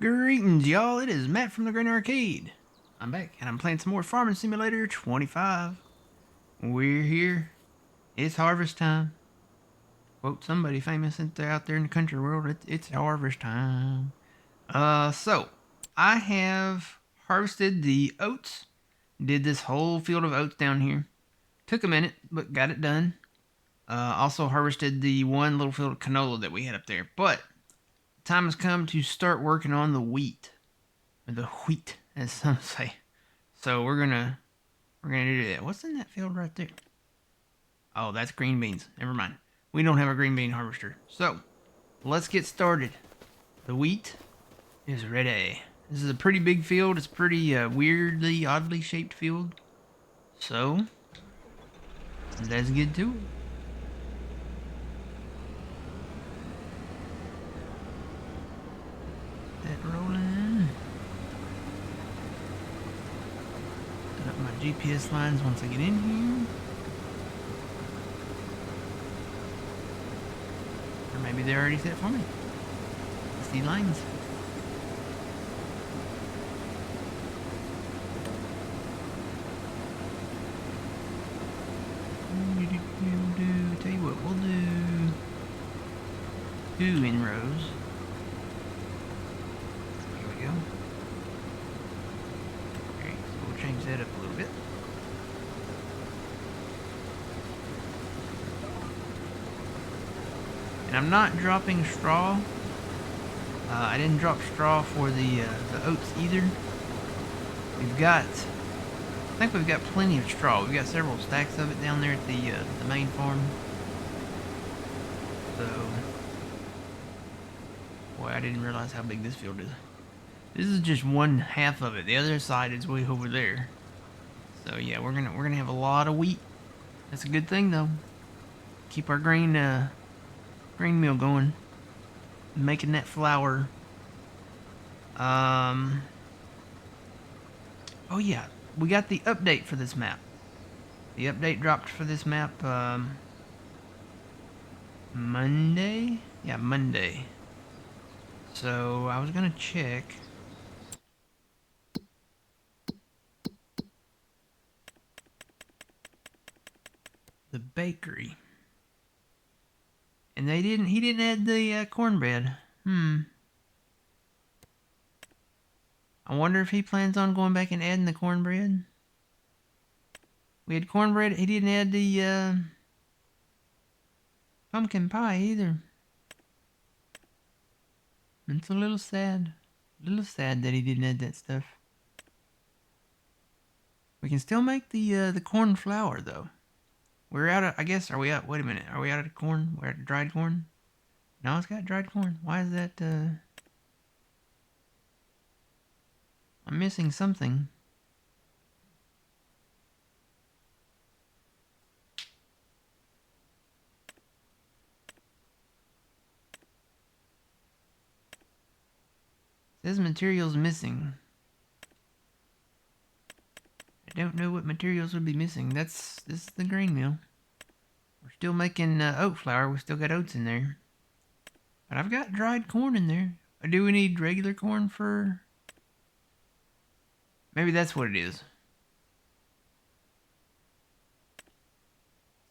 Greetings, y'all. It is Matt from the Green Arcade. I'm back, and I'm playing some more Farming Simulator 25. We're here. It's harvest time. Quote somebody famous out there in the country world. It's harvest time. So I have harvested the oats. Did this whole field of oats down here. Took a minute, but got it done. Also harvested the one little field of canola that we had up there. But time has come to start working on the wheat. Or the wheat, as some say. So we're gonna do that. What's in that field right there? Oh, that's green beans. Never mind. We don't have a green bean harvester. So let's get started. The wheat is ready. This is a pretty big field. It's pretty weirdly, oddly shaped field. So let's get to it. That rolling. Set up my GPS lines once I get in here. Or maybe they're already set for me. I see lines. Tell you what, we'll do 2 in rows. There we go. Alright, so we'll change that up a little bit. And I'm not dropping straw. I didn't drop straw for the oats either. I think we've got plenty of straw. We've got several stacks of it down there at the main farm. So, boy, I didn't realize how big this field is. This is just one half of it. The other side is way over there. So yeah, we're gonna have a lot of wheat. That's a good thing though. Keep our grain mill going, making that flour. Oh yeah, we got the update for this map. The update dropped for this map Monday? Yeah, Monday. So I was gonna check. The bakery. And he didn't add the cornbread. I wonder if he plans on going back and adding the cornbread. We had cornbread. He didn't add the pumpkin pie either. It's a little sad. A little sad that he didn't add that stuff. We can still make the corn flour though. We're out of, I guess, are we out? Wait a minute. Are we out of corn? We're out of dried corn? No, it's got dried corn. Why is that, I'm missing something. It says materials missing. I don't know what materials would be missing. This is the grain mill. We're still making oat flour. We still got oats in there. But I've got dried corn in there. Or do we need regular corn for... Maybe that's what it is.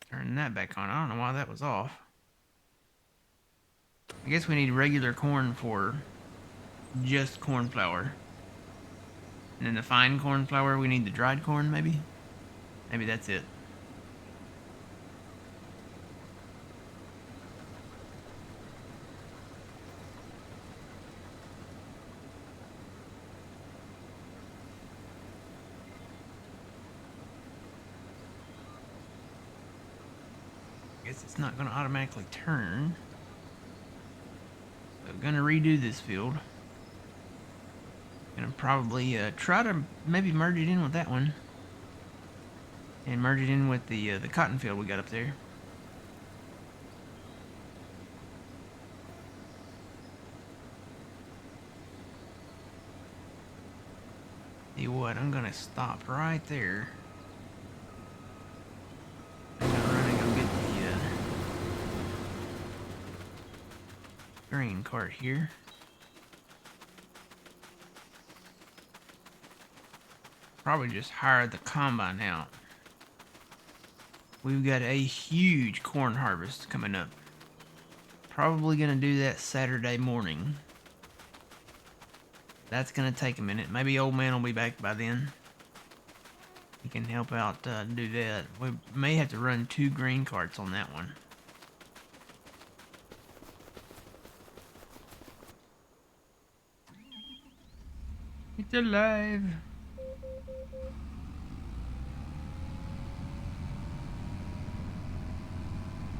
Turn that back on. I don't know why that was off. I guess we need regular corn for just corn flour. And then the fine corn flour, we need the dried corn, maybe? Maybe that's it. I guess it's not going to automatically turn. So I'm going to redo this field. Gonna probably try to maybe merge it in with that one, and merge it in with the cotton field we got up there. See what? I'm gonna stop right there. I'm gonna run and go get the grain cart here. probably just hire the combine out. We've got a huge corn harvest coming up. Probably gonna do that Saturday morning. That's gonna take a minute. Maybe old man will be back by then. He can help out do that. We may have to run 2 green carts on that one. It's alive.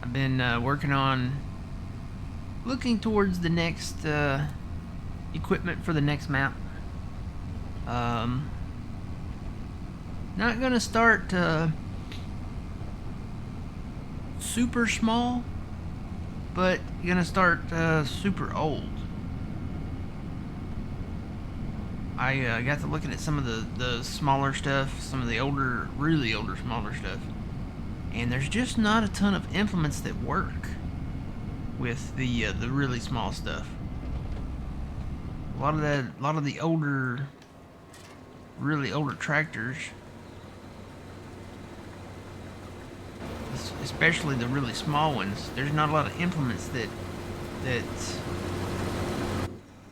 I've been working on looking towards the next equipment for the next map. Not gonna start super small, but gonna start super old. I got to looking at some of the smaller stuff, some of the older, really older, smaller stuff, and there's just not a ton of implements that work with the really small stuff. A lot of the older, really older tractors, especially the really small ones, there's not a lot of implements that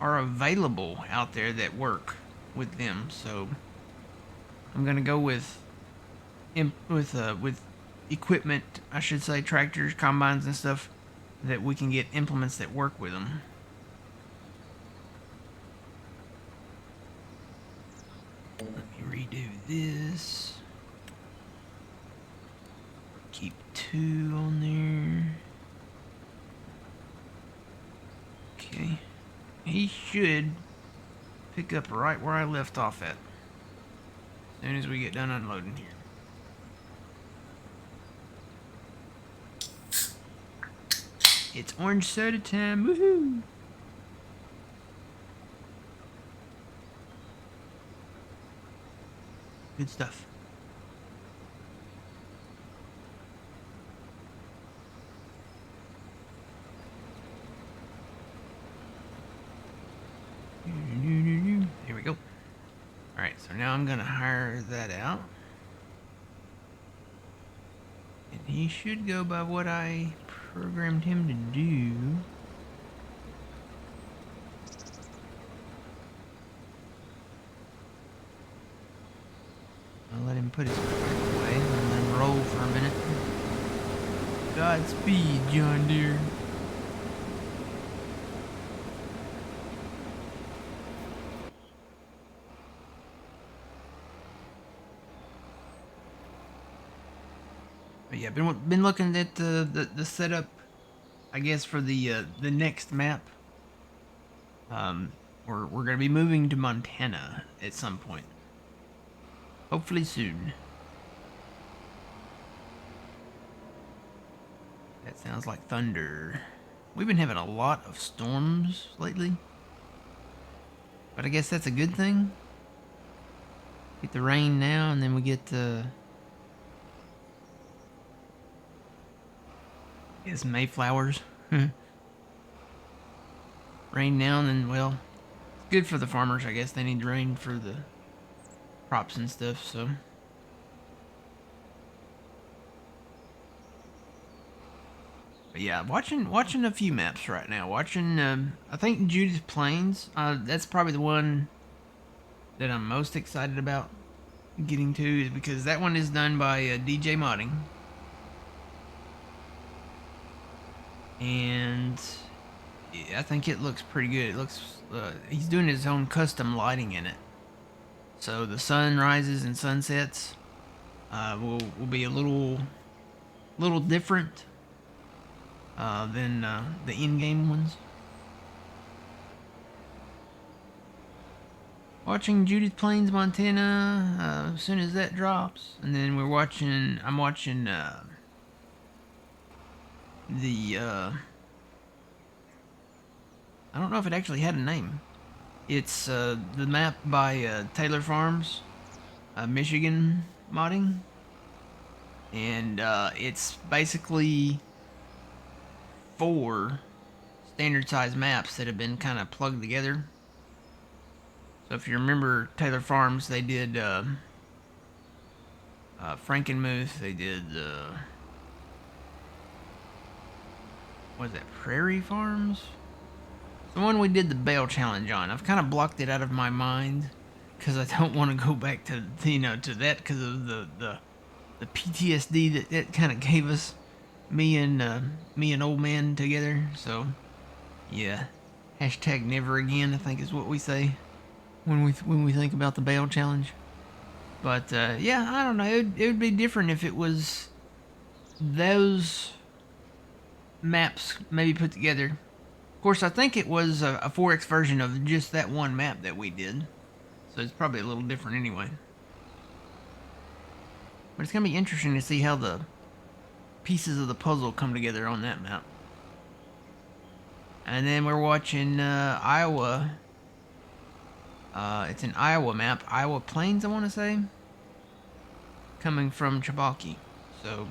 are available out there that work with them. So I'm gonna go with equipment, I should say, tractors, combines, and stuff that we can get implements that work with them. Let me redo this. Keep 2 on there. Okay. He should pick up right where I left off at as soon as we get done unloading here. It's orange soda time. Woohoo! Good stuff. Here we go. Alright, so now I'm gonna hire that out. And he should go by what I programmed him to do. I'll let him put his pack away and then roll for a minute. Godspeed, John Deere. But yeah, been looking at the setup, I guess, for the next map. We're gonna be moving to Montana at some point. Hopefully soon. That sounds like thunder. We've been having a lot of storms lately, but I guess that's a good thing. Get the rain now, and then we get is Mayflowers. Rain now, and then, well, it's good for the farmers, I guess. They need rain for the crops and stuff, so. But yeah, watching a few maps right now. Watching, I think Judith Plains. That's probably the one that I'm most excited about getting to, is because that one is done by DJ Modding. And yeah, I think it looks pretty good. It looks, he's doing his own custom lighting in it. So the sun rises and sunsets will be a little different than the in-game ones. Watching Judith Plains, Montana, as soon as that drops, and then I'm watching I don't know if it actually had a name. It's the map by Taylor Farms, Michigan modding, and it's basically 4 standard size maps that have been kind of plugged together. So if you remember Taylor Farms, they did Frankenmuth. They did what is that? Prairie Farms. The one we did the Bale Challenge on. I've kind of blocked it out of my mind because I don't want to go back to to that because of the PTSD that kind of gave us, me and old man together. So yeah, hashtag never again, I think is what we say when we think about the Bale Challenge. But yeah, I don't know. It would be different if it was those maps maybe put together. Of course, I think it was a 4X version of just that one map that we did, so it's probably a little different anyway. But it's gonna be interesting to see how the pieces of the puzzle come together on that map. And then we're watching Iowa. It's an Iowa map, Iowa Plains, I want to say, coming from Chibaki. So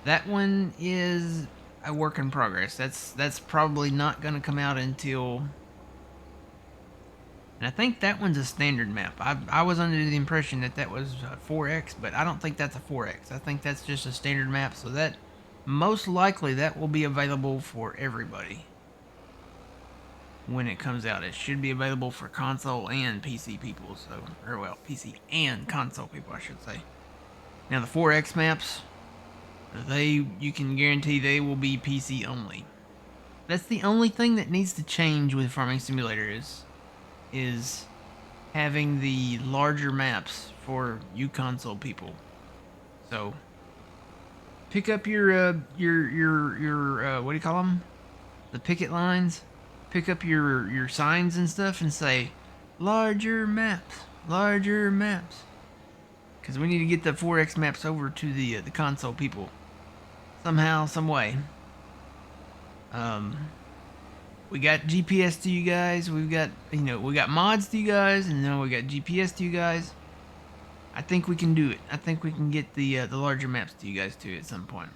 that one is a work in progress. That's probably not going to come out until, and I think that one's a standard map. I was under the impression that was a 4X, but I don't think that's a 4X. I think that's just a standard map, so that most likely that will be available for everybody when it comes out. It should be available for console and PC people, so, or well, PC and console people, I should say. Now the 4X maps, you can guarantee they will be PC only. That's the only thing that needs to change with Farming Simulator is having the larger maps for you console people. So pick up your what do you call them? The picket lines. Pick up your signs and stuff and say larger maps, larger maps. Because we need to get the 4X maps over to the console people somehow, some way. We got GPS to you guys. We've got we got mods to you guys, and now we got GPS to you guys. I think we can do it. I think we can get the larger maps to you guys too at some point.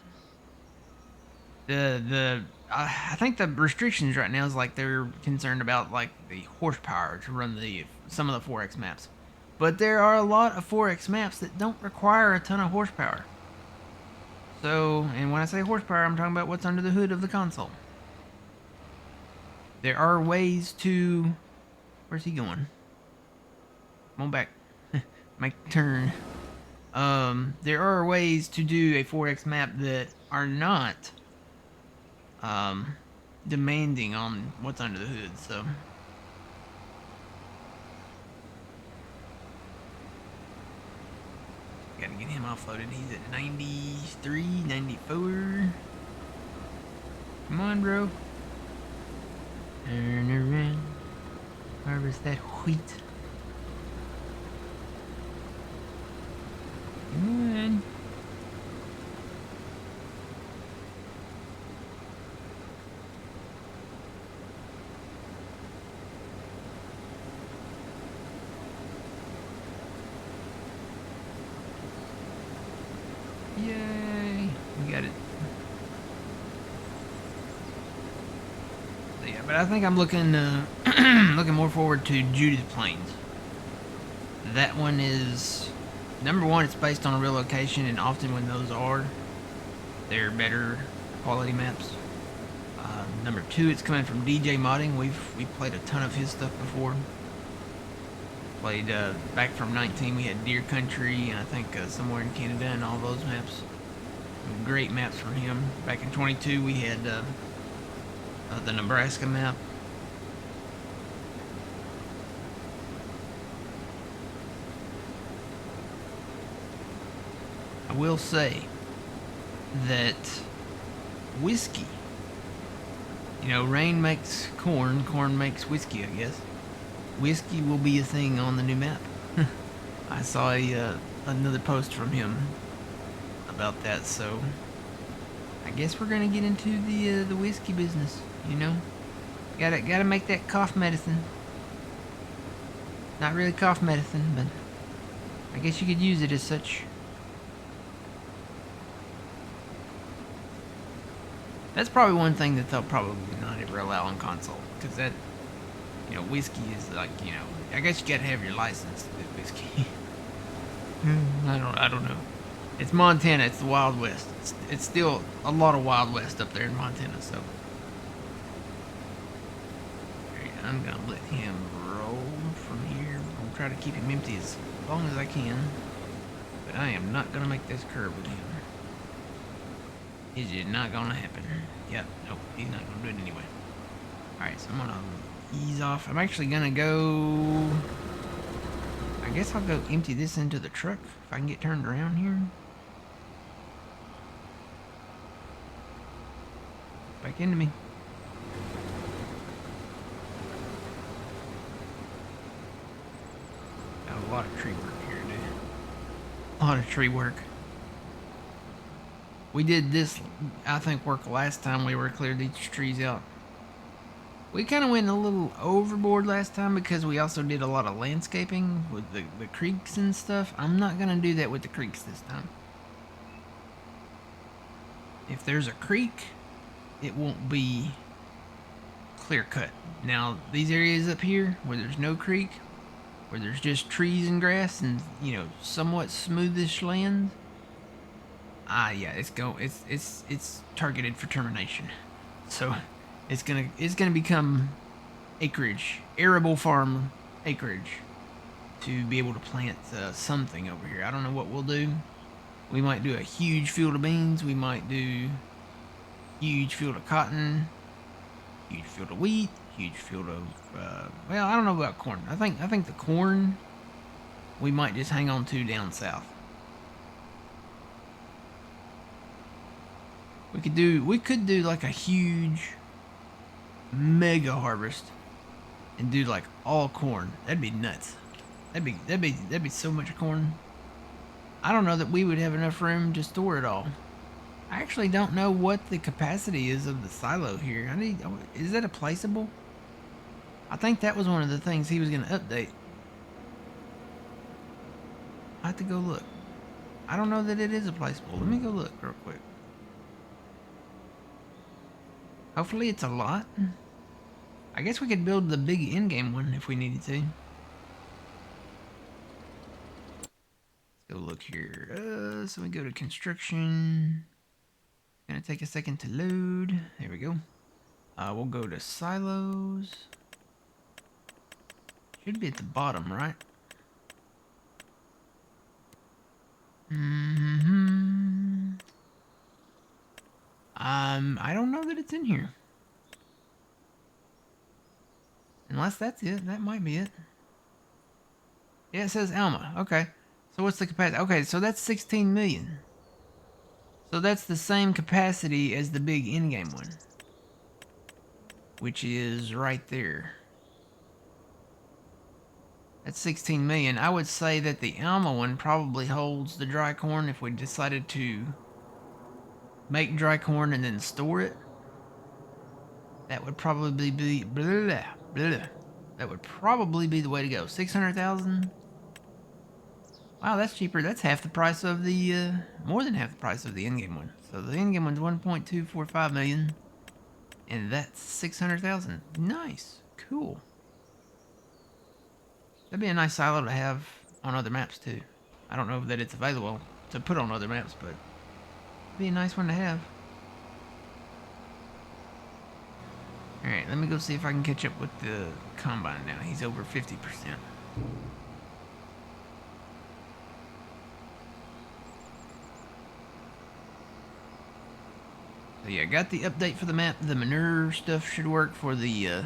I think the restrictions right now is like they're concerned about like the horsepower to run some of the 4X maps. But there are a lot of 4X maps that don't require a ton of horsepower. So, and when I say horsepower, I'm talking about what's under the hood of the console. There are ways to... Where's he going? Come on back. Make the turn. There are ways to do a 4X map that are not demanding on what's under the hood, so... Gotta get him offloaded. He's at 93, 94. Come on, bro. Turn around. Harvest that wheat. Come on. Yay! We got it. So yeah, but I think I'm looking looking more forward to Judith Plains. That one is number one. It's based on a real location, and often when those are, they're better quality maps. Number two, it's coming from DJ Modding. We've played a ton of his stuff before. Played back from 19, we had Deer Country, and I think somewhere in Canada, and all those maps. Great maps from him. Back in 22, we had the Nebraska map. I will say that whiskey, rain makes corn, corn makes whiskey, I guess. Whiskey will be a thing on the new map. I saw another post from him about that, so I guess we're gonna get into the whiskey business. Gotta make that cough medicine. Not really cough medicine, but I guess you could use it as such. That's probably one thing that they'll probably not ever allow on console, because that. Whiskey is like, I guess you gotta have your license to do whiskey. I don't know. It's Montana. It's the Wild West. It's still a lot of Wild West up there in Montana. So, alright, I'm gonna let him roll from here. I'm gonna try to keep him empty as long as I can. But I am not gonna make this curve with him. It's just not gonna happen. Yep. Nope. He's not gonna do it anyway. Alright, so I'm gonna ease off. I'm actually gonna go. I guess I'll go empty this into the truck if I can get turned around here. Back into me. Got a lot of tree work here, dude. A lot of tree work. We did this, I think, work last time we were cleared these trees out. We kind of went a little overboard last time because we also did a lot of landscaping with the creeks and stuff. I'm not going to do that with the creeks this time. If there's a creek, it won't be clear cut. Now, these areas up here where there's no creek, where there's just trees and grass and, you know, somewhat smoothish land, yeah, it's targeted for termination. So it's gonna become acreage, arable farm acreage, to be able to plant something over here. I don't know what we'll do. We might do a huge field of beans. We might do huge field of cotton, huge field of wheat, huge field of well, I don't know about corn. I think the corn we might just hang on to down south. We could do like a huge mega harvest and do like all corn. That'd be nuts. That'd be so much corn. I don't know that we would have enough room to store it all. I actually don't know what the capacity is of the silo here. Is that a placeable? I think that was one of the things he was going to update. I have to go look. I don't know that it is a placeable. Let me go look real quick. Hopefully it's a lot. I guess we could build the big in-game one if we needed to. Let's go look here. So we go to construction. Gonna take a second to load. There we go. We'll go to silos. Should be at the bottom, right? I don't know that it's in here. Unless that's it. That might be it. Yeah, it says Alma. Okay. So what's the capacity? Okay, so that's 16 million. So that's the same capacity as the big in-game one, which is right there. That's 16 million. I would say that the Alma one probably holds the dry corn if we decided to make dry corn and then store it. That would probably be that would probably be the way to go. 600,000. Wow, that's cheaper. That's half the price of the more than half the price of the in-game one. So the in-game one's 1.245 million, and that's 600,000. Nice, cool. That'd be a nice silo to have on other maps too. I don't know that it's available to put on other maps, but it'd be a nice one to have. Alright, let me go see if I can catch up with the combine now. He's over 50%. So yeah, got the update for the map. The manure stuff should work for the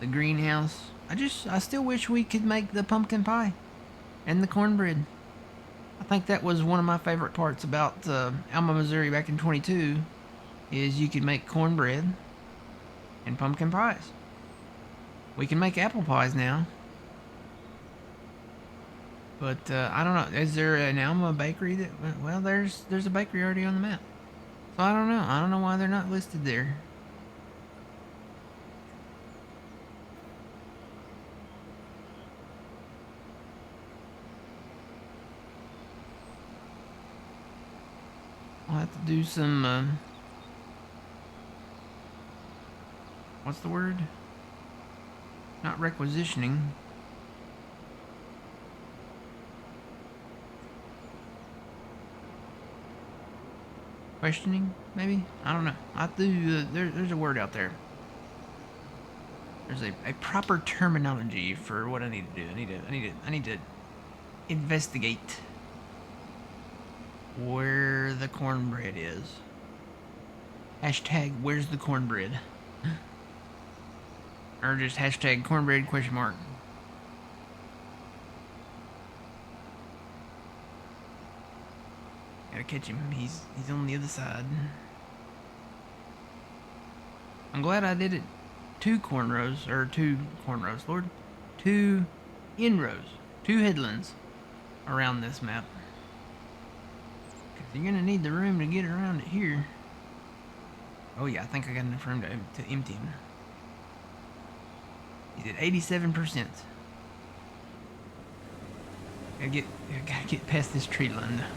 greenhouse. I still wish we could make the pumpkin pie and the cornbread. I think that was one of my favorite parts about Alma, Missouri back in 22, is you could make cornbread and pumpkin pies. We can make apple pies now. But I don't know. Is there an Alma bakery that? Well, there's a bakery already on the map. So I don't know. I don't know why they're not listed there. I'll have to do some. What's the word? Not requisitioning. questioning, maybe? I don't know. I do. There's a word out there. There's a proper terminology for what I need to do. I need to investigate where the cornbread is. Hashtag where's the cornbread? Or just hashtag cornbread question mark. Gotta catch him. He's on the other side. I'm glad I did it two cornrows, Lord. Two inrows. Two headlands around this map. Because you're gonna need the room to get around it here. Oh yeah, I think I got enough room to empty him. He's at 87%. I gotta get past this tree line now.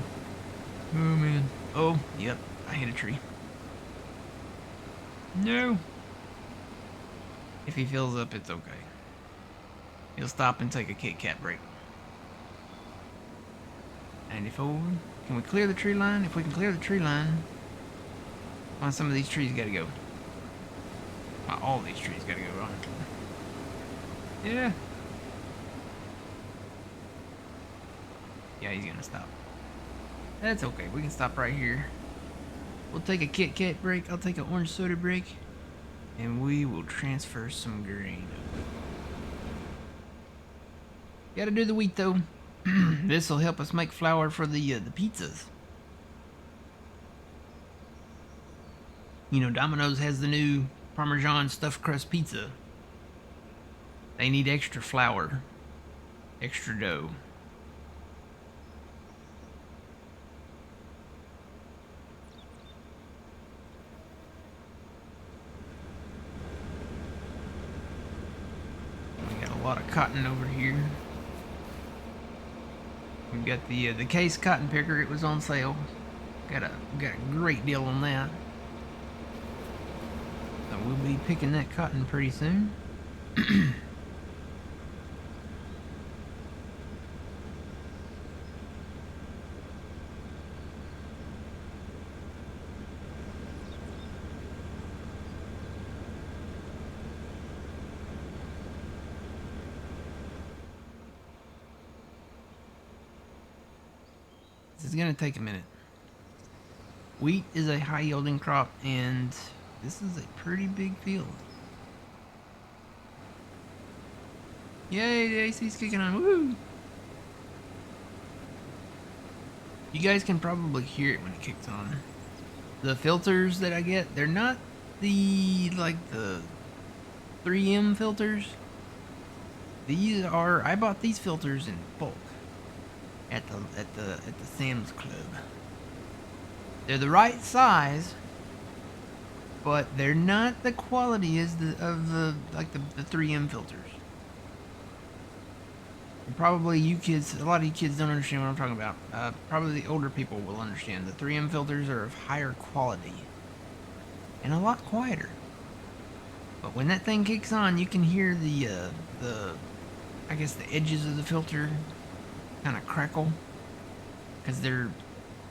Oh man. Oh, yep. I hit a tree. No. If he fills up, it's okay. He'll stop and take a Kit Kat break. 94. Can we clear the tree line? If we can clear the tree line, on some of these trees gotta go. Well, all these trees gotta go on. Yeah. Yeah, he's gonna stop. That's okay. We can stop right here. We'll take a Kit Kat break. I'll take an orange soda break. And we will transfer some grain. Gotta do the wheat though. This will help us make flour for the pizzas. You know, Domino's has the new Parmesan stuffed crust pizza. They need extra flour, extra dough. We got a lot of cotton over here. We got the case cotton picker. It was on sale. Got a great deal on that. So we'll be picking that cotton pretty soon. This is gonna take a minute. Wheat is a high yielding crop, and this is a pretty big field. Yay, the AC's kicking on. Woohoo! You guys can probably hear it when it kicks on. The filters that I get, they're not the 3M filters. These are, I bought these filters in bulk at the Sam's Club. They're the right size, but they're not the quality as the 3M filters. And probably you kids, a lot of you kids don't understand what I'm talking about. Probably the older people will understand. The 3M filters are of higher quality and a lot quieter. But when that thing kicks on, you can hear the I guess the edges of the filter kind of crackle, because they're,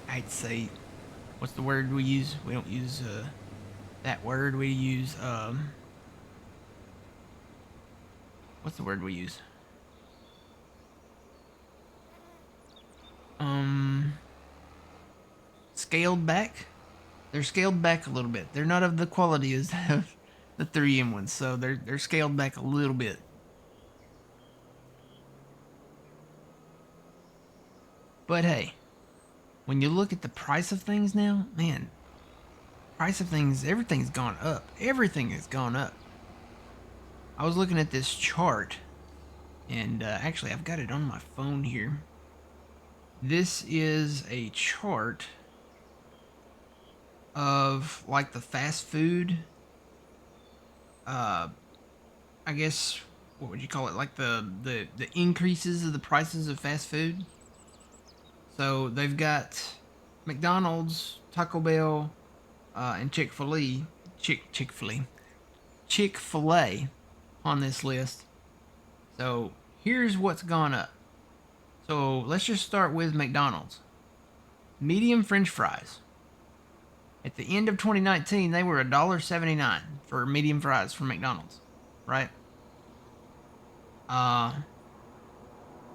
I'd say, what's the word we use? We don't use that word. We use what's the word we use? Scaled back. They're scaled back a little bit. They're not of the quality as the 3M ones, so they're scaled back a little bit. But hey, when you look at the price of things now, man, price of things, everything's gone up. Everything has gone up. I was looking at this chart, and actually I've got it on my phone here. This is a chart of like the fast food, I guess, what would you call it? Like the increases of the prices of fast food. So they've got McDonald's, Taco Bell, and Chick-fil-A on this list. So here's what's gone up. So let's just start with McDonald's. Medium French fries, At the end of 2019, they were $1.79 for medium fries from McDonald's, right?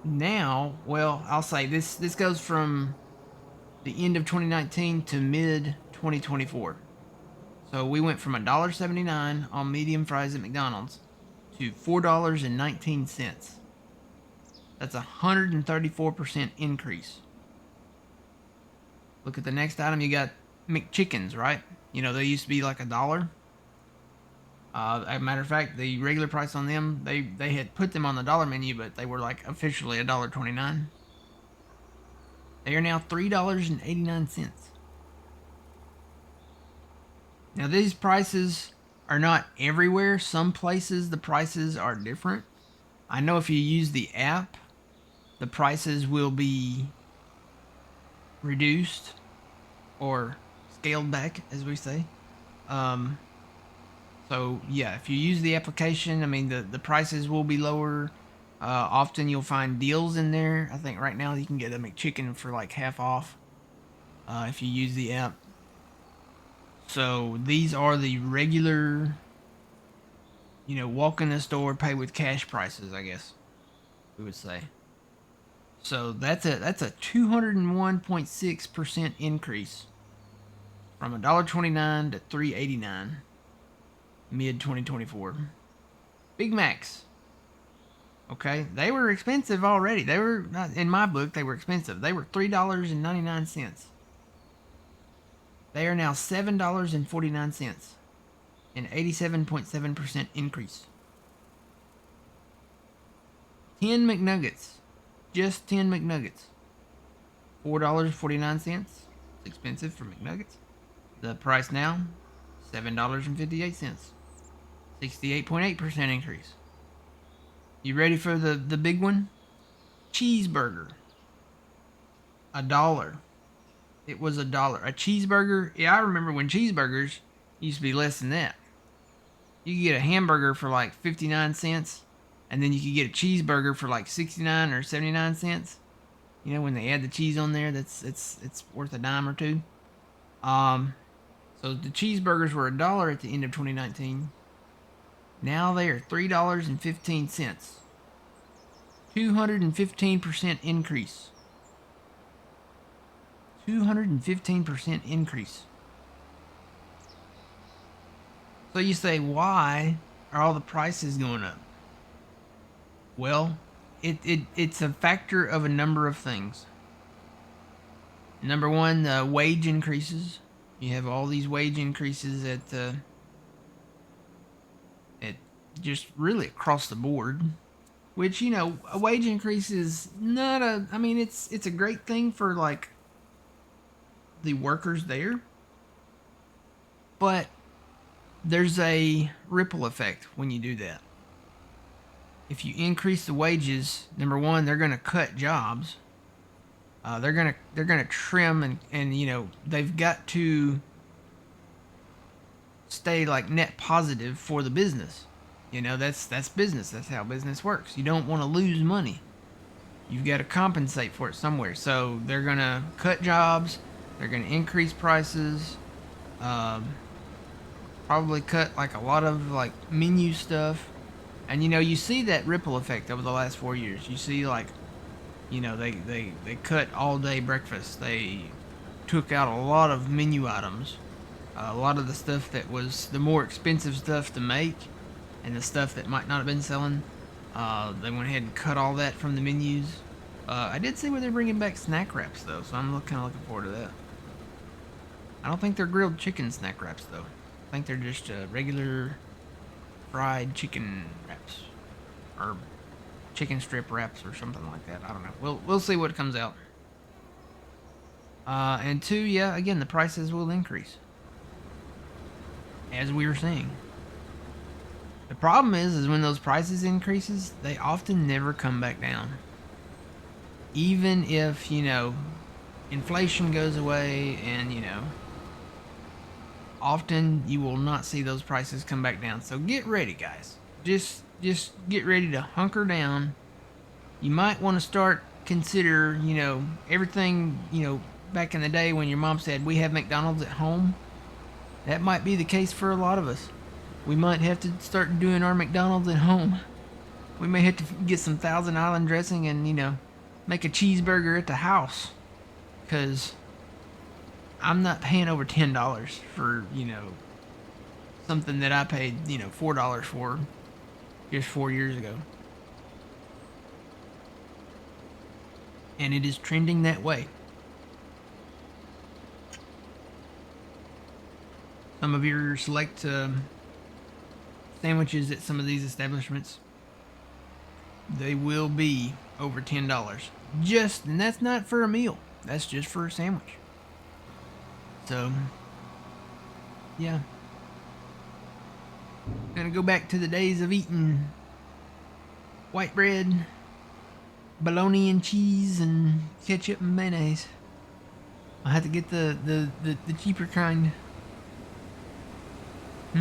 Now, well, I'll say this goes from the end of 2019 to mid 2024. So we went from $1.79 on medium fries at McDonald's to $4.19. That's a 134% increase. Look at the next item. You got McChickens, right? You know, they used to be like $1. As a matter of fact, the regular price on them, they had put them on the dollar menu, but they were like officially $1.29. They are now $3.89. Now these prices are not everywhere. Some places the prices are different. I know if you use the app, the prices will be reduced or scaled back, as we say. So yeah, if you use the application, I mean the prices will be lower. Often you'll find deals in there. I think right now you can get a McChicken for like half off if you use the app. So these are the regular, walk in the store, pay with cash prices, I guess we would say. So that's a 201.6% increase from $1.29 to $3.89 mid 2024. Big Macs. Okay, they were expensive already. They were not, in my book, they were expensive. They were $3.99. They are now $7.49, an 87.7% increase. 10 McNuggets, just 10 McNuggets, $4.49. It's expensive for McNuggets. The price now, $7.58, 68.8% increase. You ready for the big one? Cheeseburger, $1. It was $1. A cheeseburger, yeah, I remember when cheeseburgers used to be less than that. You could get a hamburger for like 59 cents, and then you could get a cheeseburger for like 69 or 79 cents. You know, when they add the cheese on there, it's worth a dime or two. So the cheeseburgers were $1 at the end of 2019. Now they are $3.15. 215% increase. 215% increase. So you say, why are all the prices going up? Well, it's a factor of a number of things. Number one, the wage increases. You have all these wage increases at just really across the board. Which, a wage increase is not it's a great thing for like the workers there, but there's a ripple effect when you do that. If you increase the wages, number one, they're going to cut jobs. They're gonna trim and they've got to stay like net positive for the business. That's business. That's how business works. You don't want to lose money. You've got to compensate for it somewhere. So they're gonna cut jobs. They're gonna increase prices. Probably cut like a lot of like menu stuff. And you see that ripple effect over the last 4 years. You see like, they cut all day breakfast. They took out a lot of menu items. A lot of the stuff that was the more expensive stuff to make, and the stuff that might not have been selling, they went ahead and cut all that from the menus. I did see where they're bringing back snack wraps though, so I'm kind of looking forward to that. I don't think they're grilled chicken snack wraps though. I think they're just regular fried chicken wraps, or chicken strip wraps, or something like that. I don't know. We'll see what comes out. And two, yeah, again, the prices will increase, as we were saying. The problem is when those prices increases, they often never come back down. Even if, inflation goes away and, often you will not see those prices come back down. So get ready, guys. Just get ready to hunker down. You might want to start everything, back in the day when your mom said, we have McDonald's at home. That might be the case for a lot of us. We might have to start doing our McDonald's at home. We may have to get some Thousand Island dressing and, make a cheeseburger at the house. Because I'm not paying over $10 for, something that I paid, $4 for just 4 years ago. And it is trending that way. Some of your select sandwiches at some of these establishments, they will be over $10. And that's not for a meal. That's just for a sandwich. So, yeah. Gonna go back to the days of eating white bread, bologna and cheese, and ketchup and mayonnaise. I had to get the cheaper kind. Oh,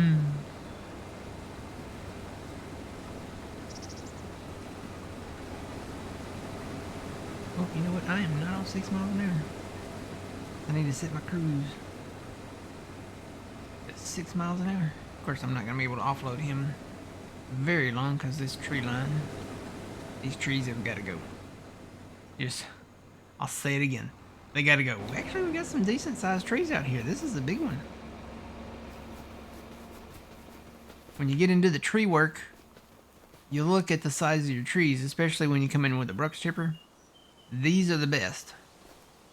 you know what? I am not on 6 miles an hour. I need to set my cruise at 6 miles an hour. Of course, I'm not going to be able to offload him very long because this tree line, these trees have got to go. I'll say it again. They got to go. Actually, we got some decent sized trees out here. This is a big one. When you get into the tree work, you look at the size of your trees, especially when you come in with a brush chipper. These are the best.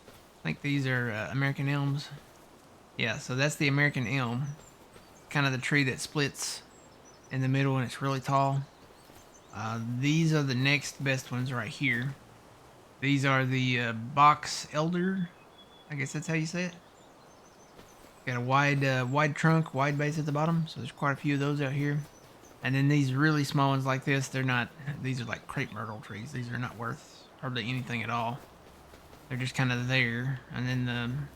I think these are American elms. Yeah, so that's the American elm. Kind of the tree that splits in the middle and it's really tall. These are the next best ones right here. These are the box elder. I guess that's how you say it. Got a wide trunk, wide base at the bottom. So there's quite a few of those out here. And then these really small ones like this, these are like crepe myrtle trees. These are not worth hardly anything at all. They're just kind of there. And then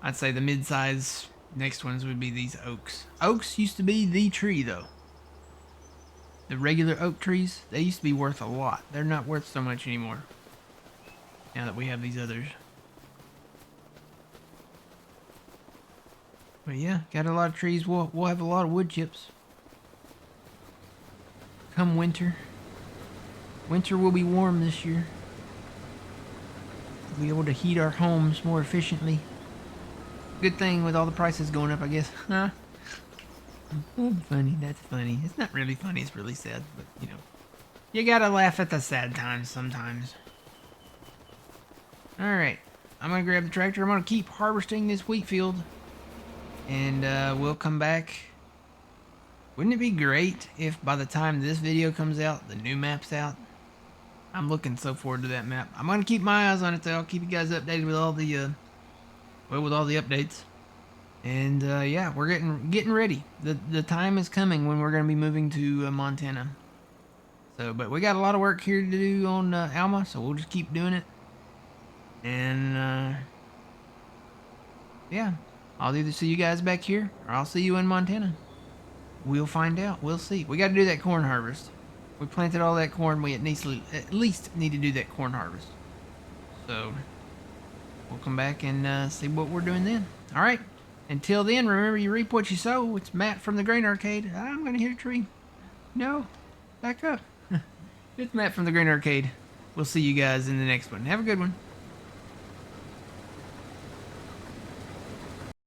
I'd say the mid-size next ones would be these oaks. Oaks used to be the tree though. The regular oak trees, they used to be worth a lot. They're not worth so much anymore. Now that we have these others. But yeah, got a lot of trees. We'll have a lot of wood chips. Come winter. Winter will be warm this year. We'll be able to heat our homes more efficiently. Good thing with all the prices going up, I guess. Huh? Funny, that's funny. It's not really funny, it's really sad, but you gotta laugh at the sad times sometimes. Alright, I'm gonna grab the tractor. I'm gonna keep harvesting this wheat field. And we'll come back. Wouldn't it be great if by the time this video comes out, the new map's out? I'm looking so forward to that map. I'm gonna keep my eyes on it though. I'll keep you guys updated with all the with all the updates. And yeah, we're getting ready. The time is coming when we're gonna be moving to Montana. So, but we got a lot of work here to do on Alma, so we'll just keep doing it. And yeah, I'll either see you guys back here or I'll see you in Montana. We'll find out. We'll see. We got to do that corn harvest. We planted all that corn. We at least need to do that corn harvest. So we'll come back and see what we're doing then. All right. Until then, remember, you reap what you sow. It's Matt from the Grain Arcade. I'm going to hit a tree. No. Back up. It's Matt from the Grain Arcade. We'll see you guys in the next one. Have a good one.